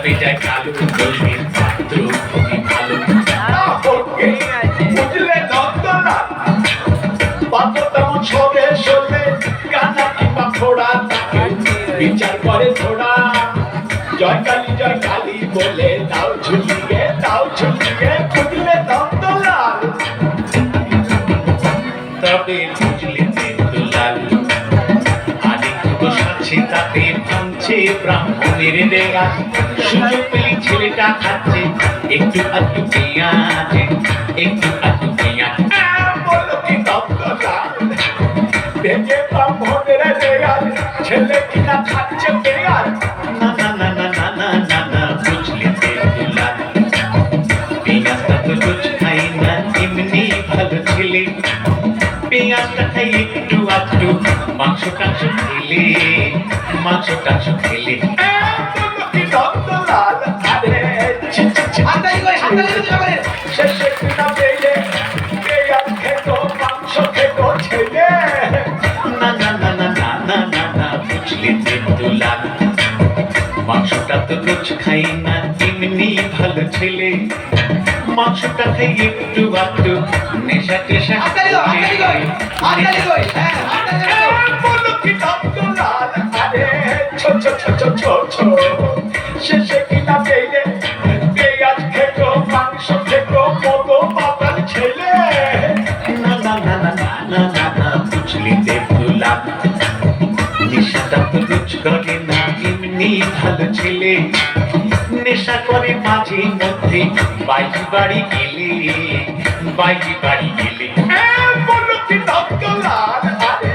যাবে যায় কালো বলবি পাত্র খুবই ভালো বুঝলে নন্দনা পাত্র তেমন সবে শোনে কানা কিংবা ঘোড়া তাকে বিচার করে ঘোড়া জয় কালী বলে দাও ঝুলিয়ে বুঝলে নন্দলাল তবে বুঝলে তেন্দুলাল আরেকটু সাথে তাতে ভাঙছে ব্রাহ্মণের দেয়া সুযোগ পেলি ছেলেটা খাচ্ছে একটু আধটু পেঁয়াজ বলো কি নন্দলাল ভেঙে ব্রাহ্মণের দেয়া ছেলে কিনা খাচ্ছে পেঁয়াজ না না না না না না না না বুঝলি তেন্দুলাল পেঁয়াজটা তো রোজ খাই না এমনি ভালো ছেলে পেঁয়াজটা খাই একটু আধটু মাংস টাংস খেলে নন্দলাল আরে শেষে কিনা পেলে পেঁয়াজ খেত মাংস খেত ছেলে না না না না না না না না বুঝলি তেন্দুলাল মাংসটা তো রোজ খাই না এমনি ভালো ছেলে মাংসটা খাই একটু আধটু নেশা টেশা বলো কি নন্দলাল আরে শেষে কিনা পেলে পেঁয়াজ খেত মাংস খেত মতো বাবার ছেলে না না না না না না না না বুঝলি তেন্দুলাল নেশাটা তো রোজ করে না এমনি ভালো ছেলে নেশা করে মাঝে মধ্যে বাইরে বাড়ি গেলে বলো কি নন্দলাল আরে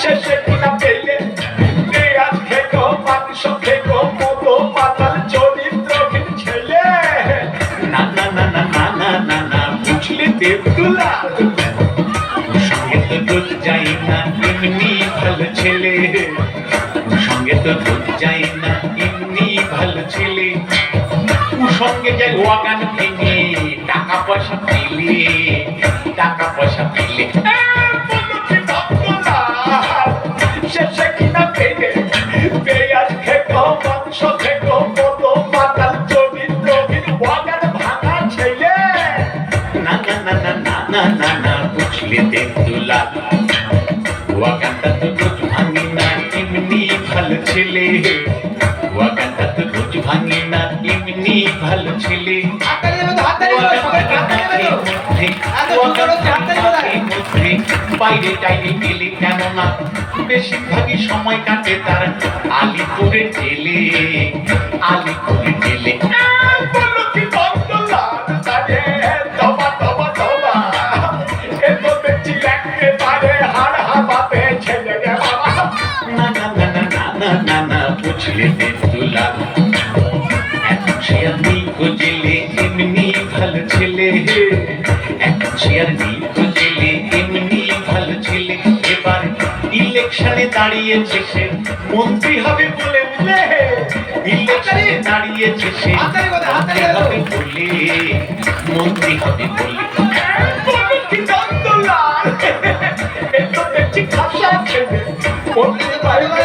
শেষে কিনা পেলে পেঁয়াজ খেত মাংস খেত মতো মাতাল চরিত্রহীন ছেলে না না না না না না না না বুঝলি তেন্দুলাল সঙ্গে তো রোজ যাই না এমনি ভালো ছেলে সঙ্গে তো রোজ যাই না এমনি ভালো ছেলে সঙ্গে যাই ওয়াগান ভেঙে টাকা পয়সা পেলে শেষে কিনা পেলে পেঁয়াজ খেত মাংস খেত মতো মাতাল চরিত্রহীন ওয়াগান ভাঙা ছেলে না না না না না না না না বুঝলে তেন্দুলাল ওয়াগানটা তো রোজ ভাঙি না এমনি ভালো ছেলে ওয়াগানটা তো রোজ ভাঙি না এমনি ভালো ছেলে বাইরে টাইরে গেলে কেননা বেশিরভাগই সময় কাটে তার আলিপুরে জেলে বলো কি নন্দলাল আরে তবা এত বেশি একেবারে হাড় হাবাবে ছেলে বাবা না না না না না না না না বুঝলে তেন্দুলাল এখন সে আর নেই খুঁজলে এমনি ভালো ছেলে এখন সে আর নেই খুঁজলে এমনি ভালো ছেলে এবার ইলেকশনে দাঁড়িয়েছে সে মন্ত্রী হবে বলে বুঝলে ইলেকশনে দাঁড়িয়েছে সে মন্ত্রী হবে বলে কি নন্দলাল এত দেখছি খাসা ছেলে মন্ত্রী বাইরে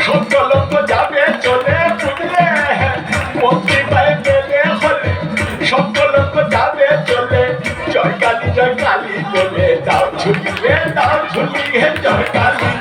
সত্য লোক যাবে চলে বুঝলে মন্ত্রী বাইরে হলে সত্য লোক যাবে চলে জয় কালী বলে দাও ঝুলিয়ে জয় কালী